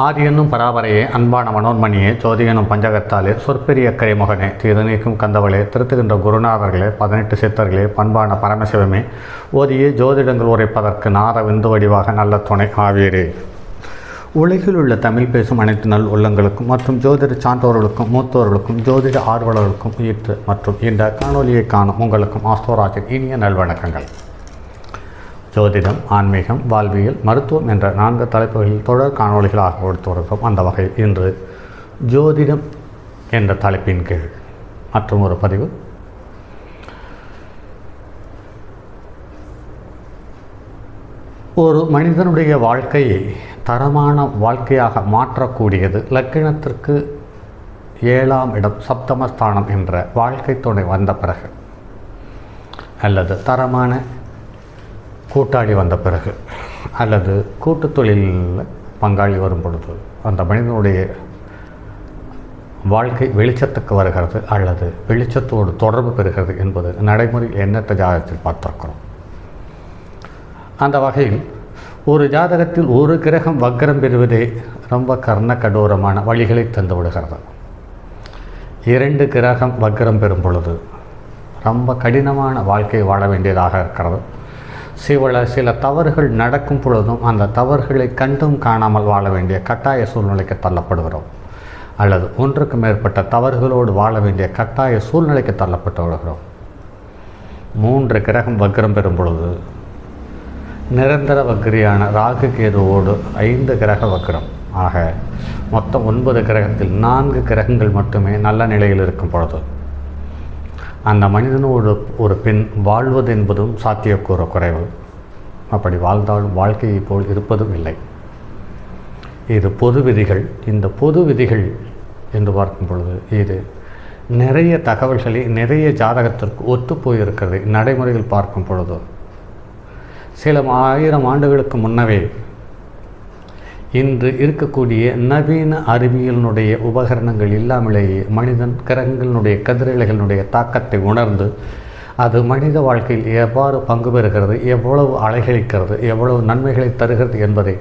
ஆதி என்னும் பராபரையே, அன்பான மனோன்மணியே, ஜோதி எனும் பஞ்சகத்தாலே, சொற்பெரிய கரைமுகனே, தீது நீக்கும் கந்தவளே, திருத்துகின்ற குருநாதர்களே, 18 சித்தர்களே, பண்பான பரமசிவமே, ஓதியே ஜோதிடங்கள் உரைப்பதற்கு நாத விந்து வடிவாக நல்ல துணை ஆவீரே. உலகில் உள்ள தமிழ் பேசும் அனைத்து நல் உள்ளங்களுக்கும் மற்றும் ஜோதிட சான்றோர்களுக்கும் மூத்தோர்களுக்கும் ஜோதிட ஆர்வலர்களுக்கும் ஈர்த்து மற்றும் இந்த காணொலியை காணும் உங்களுக்கும் ஆஸ்ட்ரோராஜின் இனிய நல்வணக்கங்கள். ஜோதிடம், ஆன்மீகம், வாழ்வியல், மருத்துவம் என்ற 4 தலைப்புகளில் தொடர் காணொலிகளாக கொடுத்து வருகிறோம். அந்த வகையில் இன்று ஜோதிடம் என்ற தலைப்பின் கீழ் மற்றும் ஒரு பதிவு. ஒரு மனிதனுடைய வாழ்க்கையை தரமான வாழ்க்கையாக மாற்றக்கூடியது லக்கினத்திற்கு 7ஆம் இடம் சப்தமஸ்தானம் என்ற வாழ்க்கை துணை வந்த பிறகு, அல்லது தரமான கூட்டாளி வந்த பிறகு, அல்லது கூட்டு தொழிலில் பங்காளி வரும் பொழுது அந்த மனிதனுடைய வாழ்க்கை வெளிச்சத்துக்கு வருகிறது அல்லது வெளிச்சத்தோடு தொடர்பு பெறுகிறது என்பது நடைமுறையில் எண்ணற்ற ஜாதகத்தில் பார்த்திருக்கிறோம். அந்த வகையில் ஒரு ஜாதகத்தில் ஒரு கிரகம் வக்ரம் பெறுவதே ரொம்ப கர்ண கடோரமான வழிகளை தந்து விடுகிறது. 2 கிரகம் வக்ரம் பெறும் பொழுது ரொம்ப கடினமான வாழ்க்கை வாழ வேண்டியதாக இருக்கிறது. சில தவறுகள் நடக்கும் பொழுதும் அந்த தவறுகளை கண்டும் காணாமல் வாழ வேண்டிய கட்டாய சூழ்நிலைக்கு தள்ளப்படுகிறோம், அல்லது ஒன்றுக்கு மேற்பட்ட தவறுகளோடு வாழ வேண்டிய கட்டாய சூழ்நிலைக்கு தள்ளப்பட்டு விடுகிறோம். 3 கிரகம் வக்ரம் பெறும் பொழுது நிரந்தர வக்ரியான ராகு கேதுவோடு 5 கிரக வக்ரம் ஆக மொத்தம் 9 கிரகத்தில் 4 கிரகங்கள் மட்டுமே நல்ல நிலையில் இருக்கும் பொழுது அந்த மனிதனோடு ஒரு பெண் வாழ்வது என்பதும் சாத்தியக்கூற குறைவு. அப்படி வாழ்ந்தாலும் வாழ்க்கையை போல் இருப்பதும் இல்லை. இது பொது விதிகள். இந்த பொது விதிகள் என்று பார்க்கும் பொழுது இது நிறைய தகவல்களை நிறைய ஜாதகத்திற்கு ஒத்து போயிருக்கிறது. நடைமுறையில் பார்க்கும் பொழுது சில 1000 ஆண்டுகளுக்கு முன்னவே இன்று இருக்கக்கூடிய நவீன அறிவியலினுடைய உபகரணங்கள் இல்லாமலேயே மனிதன் கிரகங்களினுடைய கதிரலைகளினுடைய தாக்கத்தை உணர்ந்து அது மனித வாழ்க்கையில் எவ்வாறு பங்கு பெறுகிறது, எவ்வளவு அலைகழிக்கிறது, எவ்வளவு நன்மைகளை தருகிறது என்பதை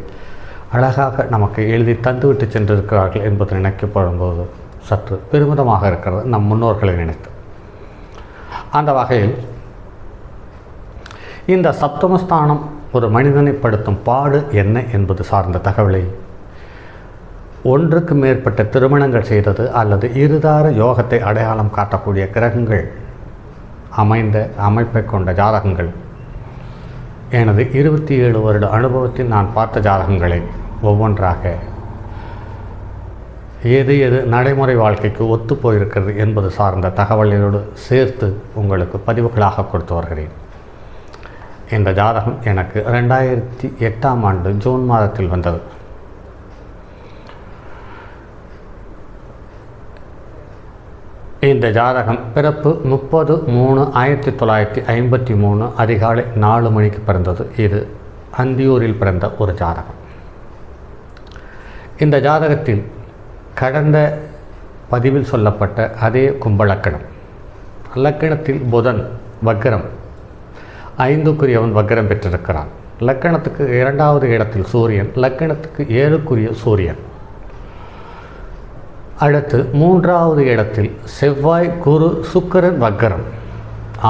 அழகாக நமக்கு எழுதி தந்துவிட்டு சென்றிருக்கிறார்கள் என்பது நினைக்கப்படும்போது சற்று பெருமிதமாக இருக்கிறது நம் முன்னோர்களை நினைத்து. அந்த வகையில் இந்த சப்தமஸ்தானம் ஒரு மனிதனை படுத்தும் பாடு என்ன என்பது சார்ந்த தகவலை ஒன்றுக்கு மேற்பட்ட திருமணங்கள் செய்தது அல்லது இருதார யோகத்தை அடையாளம் காட்டக்கூடிய கிரகங்கள் அமைந்த அமைப்பை கொண்ட ஜாதகங்கள், எனது 27 வருட அனுபவத்தில் நான் பார்த்த ஜாதகங்களை ஒவ்வொன்றாக எது நடைமுறை வாழ்க்கைக்கு ஒத்து போயிருக்கிறது என்பது சார்ந்த தகவல்களோடு சேர்த்து உங்களுக்கு பதிவுகளாக கொடுத்து வருகிறேன். இந்த ஜாதகம் எனக்கு 2008ஆம் ஆண்டு ஜூன் மாதத்தில் வந்தது. இந்த ஜாதகம் பிறப்பு 30/3/1953 அதிகாலை 4 மணிக்கு பிறந்தது. இது அந்தியூரில் பிறந்த ஒரு ஜாதகம். இந்த ஜாதகத்தில் கடந்த பதிவில் சொல்லப்பட்ட அதே கும்பலக்கணம், லக்கணத்தில் புதன் வக்ரம் 5க்குரியவன் வக்ரம் பெற்றிருக்கிறான். லக்கணத்துக்கு 2வது இடத்தில் சூரியன், லக்கணத்துக்கு 7க்குரிய சூரியன். அடுத்து 3வது இடத்தில் செவ்வாய், குரு, சுக்கிரன் வக்ரம்.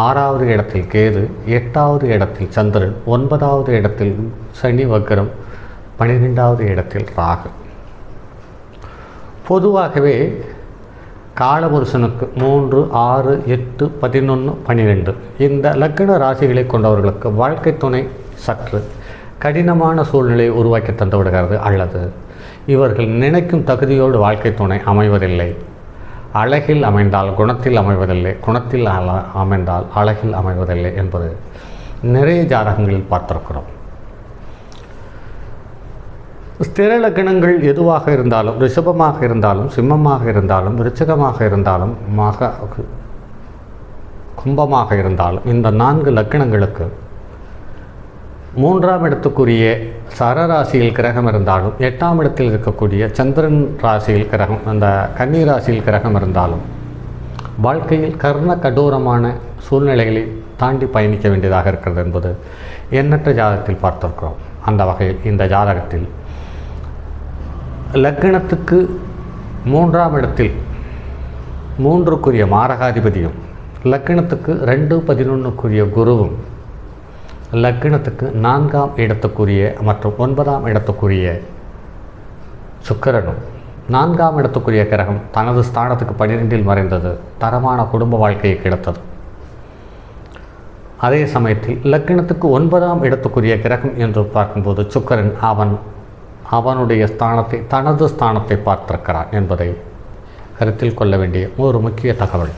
6வது இடத்தில் கேது, 8வது இடத்தில் சந்திரன், 9வது இடத்தில் சனி வக்ரம், 12வது இடத்தில் ராகு. பொதுவாகவே காலபுருஷனுக்கு 3, 6, 8, 11, 12 இந்த லக்கண ராசிகளை கொண்டவர்களுக்கு வாழ்க்கை துணை சற்று கடினமான சூழ்நிலையை உருவாக்கி தந்து விடுகிறது, அல்லது இவர்கள் நினைக்கும் தகுதியோடு வாழ்க்கை துணை அமைவதில்லை. அழகில் அமைந்தால் குணத்தில் அமைவதில்லை, குணத்தில் அமைந்தால் அழகில் அமைவதில்லை என்பது நிறைய ஜாதகங்களில் பார்த்திருக்கிறோம். ஸ்திர லக்னங்கள் எதுவாக இருந்தாலும், ரிஷபமாக இருந்தாலும், சிம்மமாக இருந்தாலும், விருச்சிகமாக இருந்தாலும், கும்பமாக இருந்தாலும், இந்த 4 லக்கணங்களுக்கு 3ஆம் இடத்துக்குரிய சரராசியில் கிரகம் இருந்தாலும், 8ஆம் இடத்தில் இருக்கக்கூடிய சந்திரன் ராசியில் கிரகம், அந்த கன்னி ராசியில் கிரகம் இருந்தாலும் வாழ்க்கையில் கர்ண கடூரமான சூழ்நிலைகளை தாண்டி பயணிக்க வேண்டியதாக இருக்கிறது என்பது எண்ணற்ற ஜாதகத்தில் பார்த்திருக்கிறோம். அந்த வகையில் இந்த ஜாதகத்தில் லக்னத்துக்கு 3ஆம் இடத்தில் 3க்குரிய மாரகாதிபதியும், லக்னத்துக்கு 2-11க்குரிய குருவும், லக்னத்துக்கு 4ஆம் இடத்துக்குரிய மற்றும் 9ஆம் இடத்துக்குரிய சுக்கிரனும், 4ஆம் இடத்துக்குரிய கிரகம் தனது ஸ்தானத்துக்கு 12இல் மறைந்தது. தரமான குடும்ப வாழ்க்கையை கிடைத்தது. அதே சமயத்தில் லக்னத்துக்கு 9ஆம் இடத்துக்குரிய கிரகம் என்று பார்க்கும்போது சுக்கிரன் அவனுடைய ஸ்தானத்தை, தனது ஸ்தானத்தை பார்த்திருக்கிறான் என்பதை கருத்தில் கொள்ள வேண்டிய ஒரு முக்கிய தகவல்.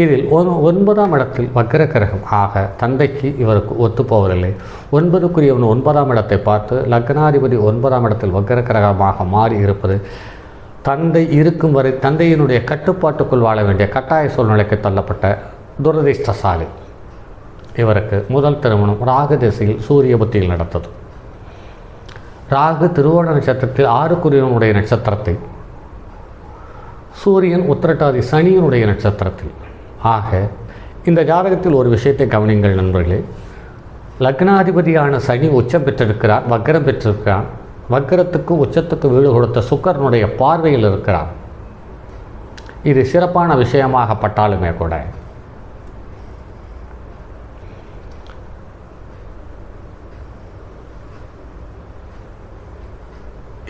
இதில் 9ஆம் இடத்தில் வக்ர கிரகம் ஆக தந்தைக்கு இவருக்கு ஒத்துப்போவதில்லை. 9க்குரியவன் 9ஆம் இடத்தை பார்த்து லக்னாதிபதி 9ஆம் இடத்தில் வக்ர கிரகமாக மாறி இருப்பது தந்தை இருக்கும் வரை தந்தையினுடைய கட்டுப்பாட்டுக்குள் வாழ வேண்டிய கட்டாய சூழ்நிலைக்கு தள்ளப்பட்ட துரதிர்ஷ்டசாலி. இவருக்கு முதல் திருமணம் ராகு திசையில் சூரிய புத்தியில் நடந்தது. ராகு திருவோண நட்சத்திரத்தில் 6க்குரியவனுடைய நட்சத்திரத்தை, சூரியன் உத்திரட்டாதி சனியினுடைய நட்சத்திரத்தில். ஆக இந்த ஜாதகத்தில் ஒரு விஷயத்தை கவனிங்கள் நண்பர்களே. லக்னாதிபதியான சனி உச்சம் பெற்றிருக்கிறார், வக்ரம் பெற்றிருக்கிறான். வக்ரத்துக்கு உச்சத்துக்கு வீடு கொடுத்த சுக்கிரனுடைய பார்வையில் இருக்கிறார். இது சிறப்பான விஷயமாகப்பட்டாலுமே கூட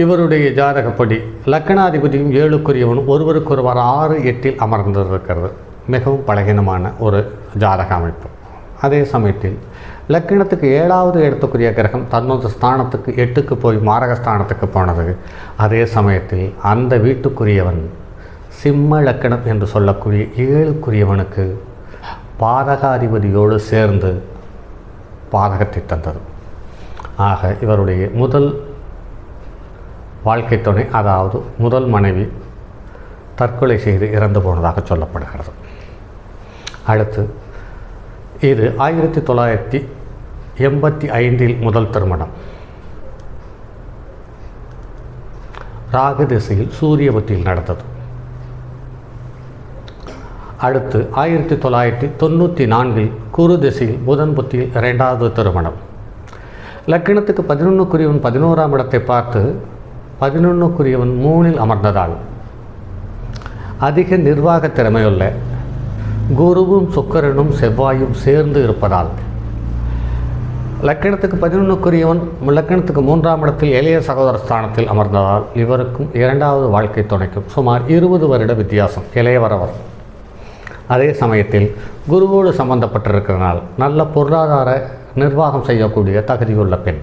இவருடைய ஜாதகப்படி லக்னாதிபதியும் 7க்குரியவனும் ஒருவருக்கொருவர் 6-8இல் அமர்ந்திருக்கிறது. மிகவும் பலகீனமான ஒரு ஜாதக அமைப்பு. அதே சமயத்தில் லக்னத்துக்கு 7ஆவது இடத்துக்குரிய கிரகம் தன்னோட ஸ்தானத்துக்கு 8க்கு போய் மாரகஸ்தானத்துக்கு போனது. அதே சமயத்தில் அந்த வீட்டுக்குரியவன் சிம்ம லக்கணம் என்று சொல்லக்கூடிய 7க்குரியவனுக்கு பாதகாதிபதியோடு சேர்ந்து பாதகத்தை தந்தது. ஆக இவருடைய முதல் வாழ்க்கை துணை, அதாவது முதல் மனைவி தற்கொலை செய்து இறந்து போனதாக சொல்லப்படுகிறது. அடுத்து இது 1985இல் முதல் திருமணம். ராகு திசையில் சூரிய புத்தியில் நடந்தது. அடுத்து 1994இல் குரு திசையில் புதன் புத்தியில் 2வது திருமணம். லக்னத்துக்கு 11க்குரியவன் 11ஆம் இடத்தை பார்த்து 11க்குரியவன் 3இல் அமர்ந்ததால் அதிக நிர்வாக திறமையுள்ள குருவும் சுக்கிரனும் செவ்வாயும் சேர்ந்து இருப்பதால் லக்னத்துக்கு 11க்குரியவன் லக்னத்துக்கு 3ஆம் இடத்தில் இளைய சகோதர ஸ்தானத்தில் அமர்ந்ததால் இவருக்கும் 2வது வாழ்க்கை துணைக்கும் சுமார் 20 வருட வித்தியாசம், இளையவரவர். அதே சமயத்தில் குருவோடு சம்பந்தப்பட்டிருக்கிறனால் நல்ல பொருளாதார நிர்வாகம் செய்யக்கூடிய தகுதியுள்ள பெண்.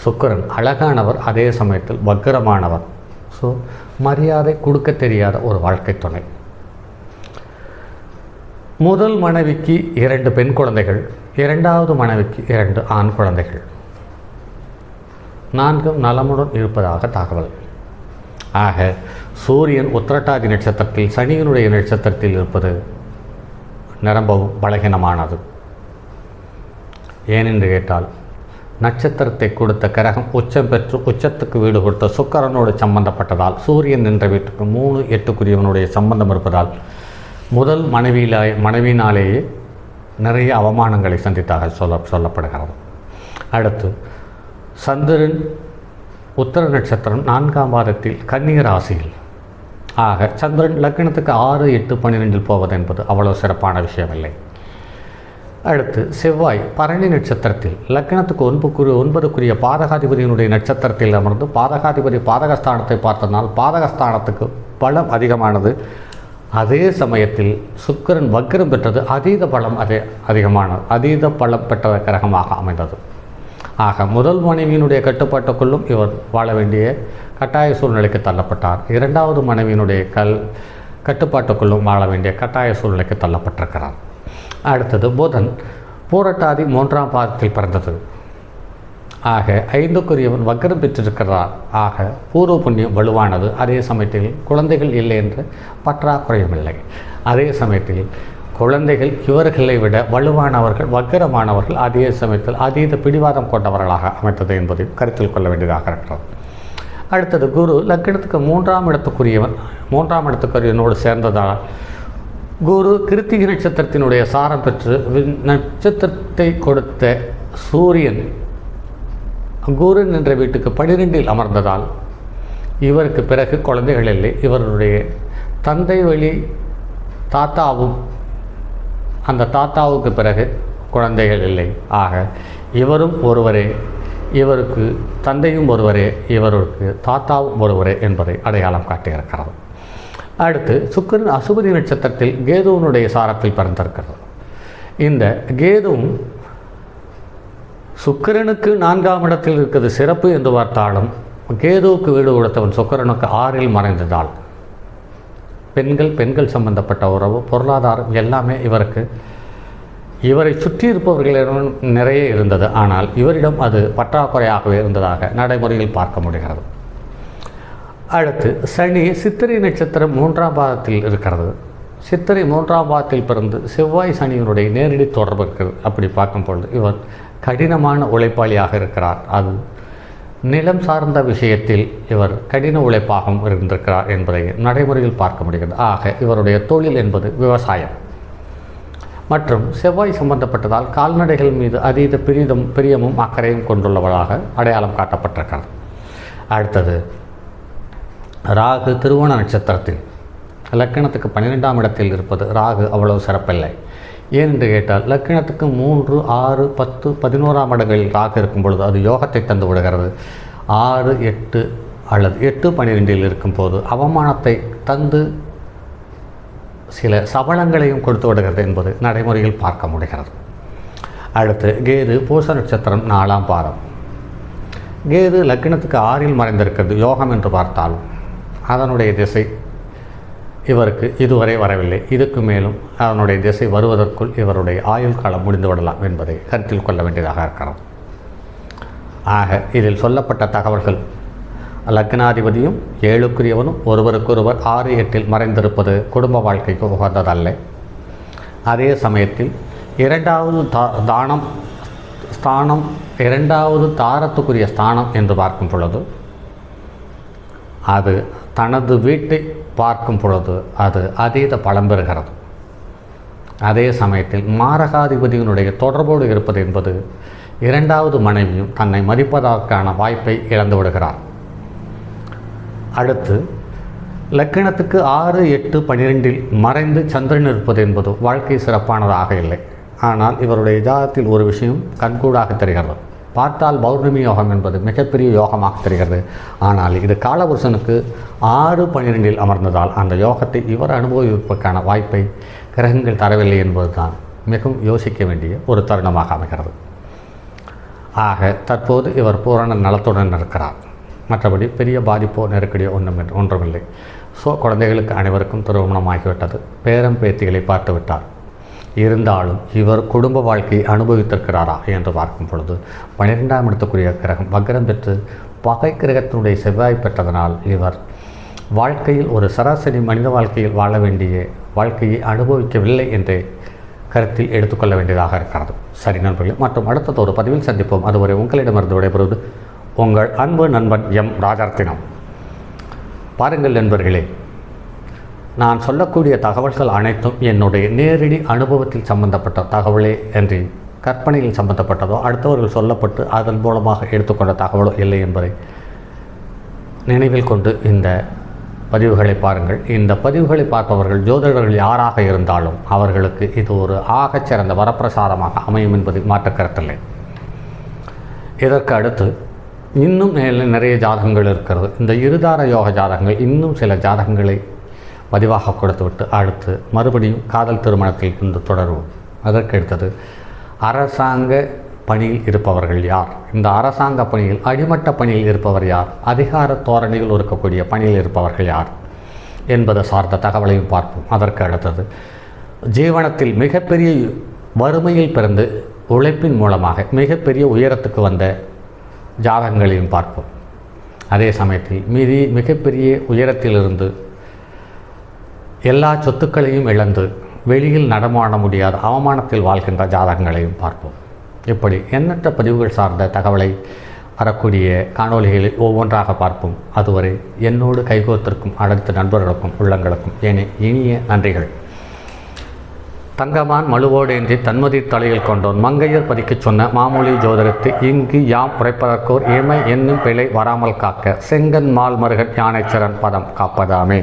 சுக்கிரன் அழகானவர், அதே சமயத்தில் வக்கரமானவர். ஸோ மரியாதை கொடுக்க தெரியாத ஒரு வாழ்க்கை துணை. முதல் மனைவிக்கு 2 பெண் குழந்தைகள், 2வது மனைவிக்கு 2 ஆண் குழந்தைகள். 4ம் நலமுடன் இருப்பதாக தகவல். ஆக சூரியன் உத்திரட்டாதி நட்சத்திரத்தில் சனியினுடைய நட்சத்திரத்தில் இருப்பது நிரம்பவும் பலகீனமானது. ஏனென்று கேட்டால் நட்சத்திரத்தை கொடுத்த கிரகம் உச்சம் பெற்று உச்சத்துக்கு வீடு கொடுத்த சுக்கிரனோடு சம்பந்தப்பட்டதால், சூரியன் என்ற வீட்டுக்கு 3-8க்குரியவனுடைய சம்பந்தம் இருப்பதால் முதல் மனைவியினாலேயே நிறைய அவமானங்களை சந்தித்தாக சொல்லப்படுகிறது. அடுத்து சந்திரன் உத்தர நட்சத்திரம் 4ஆம் பாதத்தில் கன்னி ராசியில். ஆக சந்திரன் லக்னத்துக்கு 6, 8, 12இல் போவது என்பது அவ்வளவு சிறப்பான விஷயமில்லை. அடுத்து செவ்வாய் பரணி நட்சத்திரத்தில் லக்னத்துக்கு 9க்குரிய பாதகாதிபதியினுடைய நட்சத்திரத்தில் அமர்ந்து பாதகாதிபதி பாதகஸ்தானத்தை பார்த்தனால் பாதகஸ்தானத்துக்கு பலம் அதிகமானது. அதே சமயத்தில் சுக்கிரன் வக்ரம் பெற்றது, அதீத பலம் அதீத பலம் பெற்ற கிரகமாக அமைந்தது. ஆக முதல் மனைவியினுடைய கட்டுப்பாட்டுக்குள்ளும் இவர் வாழ வேண்டிய கட்டாய சூழ்நிலைக்கு தள்ளப்பட்டார். 2வது மனைவியினுடைய கட்டுப்பாட்டுக்குள்ளும் வாழ வேண்டிய கட்டாய சூழ்நிலைக்கு தள்ளப்பட்டிருக்கிறார். அடுத்தது புதன் பூரட்டாதி 3ஆம் பாதத்தில் பிறந்தது. ஆக 5க்குரியவன் வக்ரம் பெற்றிருக்கிறார். ஆக பூர்வ புண்ணியம் வலுவானது. அதே சமயத்தில் குழந்தைகள் இல்லை என்ற பற்றாக்குறையும் இல்லை. அதே சமயத்தில் குழந்தைகள் இவர்களை விட வலுவானவர்கள், வக்கரமானவர்கள், அதே சமயத்தில் அதீத பிடிவாதம் கொண்டவர்களாக அமைத்தது என்பதை கருத்தில் கொள்ள வேண்டியதாக இருக்கிறது. அடுத்தது குரு லக்னத்துக்கு 3ஆம் இடத்துக்குரியவனோடு சேர்ந்ததால் குரு கிருத்திகை நட்சத்திரத்தினுடைய சாரம் பெற்று நட்சத்திரத்தை கொடுத்த சூரியன் குரு என்ற வீட்டுக்கு 12இல் அமர்ந்ததால் இவருக்கு பிறகு குழந்தைகள் இல்லை. இவருடைய தந்தை வழி தாத்தாவும், அந்த தாத்தாவுக்கு பிறகு குழந்தைகள் இல்லை. ஆக இவரும் ஒருவரே, இவருக்கு தந்தையும் ஒருவரே, இவருக்கு தாத்தாவும் ஒருவரே என்பதை அடையாளம் காட்டியிருக்கிறது. அடுத்து சுக்கிரன் அசுபதி நட்சத்திரத்தில் கேதுவனுடைய சாரத்தில் பிறந்திருக்கிறது. இந்த கேதுவும் சுக்கிரனுக்கு 4ஆம் இடத்தில் இருக்கிறது சிறப்பு என்று பார்த்தாலும், கேதுவுக்கு வீடு கொடுத்தவன் சுக்கிரனுக்கு 6இல் மறைந்ததால் பெண்கள் சம்பந்தப்பட்ட உறவு, பொருளாதாரம் எல்லாமே இவரை சுற்றி இருப்பவர்களிடம் நிறைய இருந்தது. ஆனால் இவரிடம் அது பற்றாக்குறையாகவே இருந்ததாக நடைமுறையில் பார்க்க முடிகிறது. அடுத்து சனி சித்திரை நட்சத்திரம் 3ஆம் பாதத்தில் இருக்கிறது. சித்திரை 3ஆம் பாதத்தில் பிறந்து செவ்வாய் சனியினுடைய நேரடி தொடர்பு இருக்கிறது. அப்படி பார்க்கும் பொழுது இவர் கடினமான உழைப்பாளியாக இருக்கிறார். அது நிலம் சார்ந்த விஷயத்தில் இவர் கடின உழைப்பாகவும் இருந்திருக்கிறார் என்பதை நடைமுறையில் பார்க்க முடிகிறது. ஆக இவருடைய தொழில் என்பது விவசாயம் மற்றும் செவ்வாய் சம்பந்தப்பட்டதால் கால்நடைகள் மீது அதீத பிரியமும் அக்கறையும் கொண்டுள்ளவராக அடையாளம் காட்டப்பட்டிருக்கிறது. அடுத்தது ராகு திருவோண நட்சத்திரத்தில் லக்கணத்துக்கு 12ஆம் இடத்தில் இருப்பது ராகு அவ்வளவு சிறப்பில்லை. ஏனென்று கேட்டால் லக்கணத்துக்கு 3, 6, 10, 11ஆம் இடங்களில் ராகு இருக்கும் பொழுது அது யோகத்தை தந்து விடுகிறது. 6, 8 அல்லது 8, 12இல் இருக்கும்போது அவமானத்தை தந்து சில சபலங்களையும் கொடுத்து விடுகிறது என்பது நடைமுறையில் பார்க்க முடிகிறது. அடுத்து கேது பூச நட்சத்திரம் 4ஆம் பாதம். கேது லக்னத்துக்கு 6இல் மறைந்திருக்கிறது. யோகம் என்று பார்த்தாலும் அதனுடைய திசை இவருக்கு இதுவரை வரவில்லை. இதுக்கு மேலும் அதனுடைய திசை வருவதற்குள் இவருடைய ஆயுள் காலம் முடிந்துவிடலாம் என்பதை கருத்தில் கொள்ள வேண்டியதாக இருக்கிறது. ஆக இதில் சொல்லப்பட்ட தகவல்கள் லக்னாதிபதியும் 7க்குரியவனும் ஒருவருக்கொருவர் 6, 8இல் மறைந்திருப்பது குடும்ப வாழ்க்கைக்கு உகந்ததல்ல. அதே சமயத்தில் 2வது ஸ்தானம் 2வது தாரத்துக்குரிய ஸ்தானம் என்று பார்க்கும் பொழுது அது தனது வீட்டை பார்க்கும் பொழுது அது அதீத பலம் பெறுகிறது. அதே சமயத்தில் மாரகாதிபதியினுடைய தொடர்போடு இருப்பது என்பது 2வது மனைவியும் தன்னை மதிப்பதற்கான வாய்ப்பை இழந்து விடுகிறார். அடுத்து லக்கணத்துக்கு 6, 8, 12இல் மறைந்து சந்திரன் இருப்பது என்பது வாழ்க்கை சிறப்பானதாக இல்லை. ஆனால் இவருடைய ஜாதகத்தில் ஒரு விஷயம் கண்கூடாக தெரிகிறது. பார்த்தால் பௌர்ணமி யோகம் என்பது மிகப்பெரிய யோகமாக தெரிகிறது. ஆனால் இது காலபுருஷனுக்கு 6, 12இல் அமர்ந்ததால் அந்த யோகத்தை இவர் அனுபவிப்பதற்கான வாய்ப்பை கிரகங்கள் தரவில்லை என்பதுதான் மிகவும் யோசிக்க வேண்டிய ஒரு தருணமாக அமைகிறது. ஆக தற்போது இவர் பூரண நலத்துடன் இருக்கிறார். மற்றபடி பெரிய பாதிப்போ நெருக்கடியோ ஒன்றுமில்லை. குழந்தைகளுக்கு அனைவருக்கும் திருமணமாகிவிட்டது. பேரம் பேத்திகளை பார்த்து விட்டார். இருந்தாலும் இவர் குடும்ப வாழ்க்கையை அனுபவித்திருக்கிறாரா என்று பார்க்கும் பொழுது 12ஆம் இடத்துக்குரிய கிரகம் வக்ரம் பெற்று பகை கிரகத்தினுடைய செவ்வாய் பெற்றதனால் இவர் வாழ்க்கையில் ஒரு சராசரி மனித வாழ்க்கையில் வாழ வேண்டிய வாழ்க்கையை அனுபவிக்கவில்லை என்றே கருத்தில் எடுத்துக்கொள்ள வேண்டியதாக இருக்கிறது. சரி நண்பர்களே, மற்றும் அடுத்தது ஒரு பதிவில் சந்திப்போம். அதுவரை உங்களிடமிருந்து விடைபெறுவது உங்கள் அன்பு நண்பன் எம் ராஜரத்தினம். பாருங்கள் நண்பர்களே, நான் சொல்லக்கூடிய தகவல்கள் அனைத்தும் என்னுடைய நேரடி அனுபவத்தில் சம்பந்தப்பட்ட தகவலே என்று கற்பனையில் சம்பந்தப்பட்டதோ அடுத்தவர்கள் சொல்லப்பட்டு அதன் மூலமாக எடுத்துக்கொண்ட தகவலோ இல்லை என்பதை நினைவில் கொண்டு இந்த பதிவுகளை பாருங்கள். இந்த பதிவுகளை பார்ப்பவர்கள் ஜோதிடர்கள் யாராக இருந்தாலும் அவர்களுக்கு இது ஒரு ஆகச்சிறந்த வரப்பிரசாதமாக அமையும் என்பதில் மாற்றுக்கருத்தில்லை. இதற்கு அடுத்து இன்னும் நிறைய ஜாதகங்கள் இருக்கிறது. இந்த இருதார யோக ஜாதகங்கள் இன்னும் சில ஜாதகங்களை பதிவாக கொடுத்துவிட்டு அடுத்து மறுபடியும் காதல் திருமணத்தில் இருந்து தொடருவோம். அதற்கு அடுத்தது அரசாங்க பணியில் இருப்பவர்கள் யார், இந்த அரசாங்க பணியில் அடிமட்ட பணியில் இருப்பவர் யார், அதிகார தோரணையில் இருக்கக்கூடிய பணியில் இருப்பவர்கள் யார் என்பது சார்ந்த தகவலையும் பார்ப்போம். அதற்கு அடுத்தது ஜீவனத்தில் மிகப்பெரிய வறுமையில் பிறந்து உழைப்பின் மூலமாக மிகப்பெரிய உயரத்துக்கு வந்த ஜாதகங்களையும் பார்ப்போம். அதே சமயத்தில் மிகப்பெரிய உயரத்திலிருந்து எல்லா சொத்துக்களையும் இழந்து வெளியில் நடமாட முடியாத அவமானத்தில் வாழ்கின்ற ஜாதகங்களையும் பார்ப்போம். இப்படி எண்ணற்ற பதிவுகள் சார்ந்த தகவலை வரக்கூடிய காணொலிகளில் ஒவ்வொன்றாக பார்ப்போம். அதுவரை என்னோடு கைகோர்த்திருக்கும் அனைத்து நண்பர்களுக்கும் உள்ளங்களுக்கும் இனிய நன்றிகள். தங்கமான் மழுவோடேன்றி தன்மதி தலையில் கொண்டோன் மங்கையர் பதிக்கச் சொன்ன மாமொழி ஜோதிடத்தை இங்கு யாம் உரைப்பதற்கோர் ஏமை என்னும் பிழை வராமல் காக்க செங்கன் மால் மருகன் யானைச்சரன் பதம் காப்பதாமே.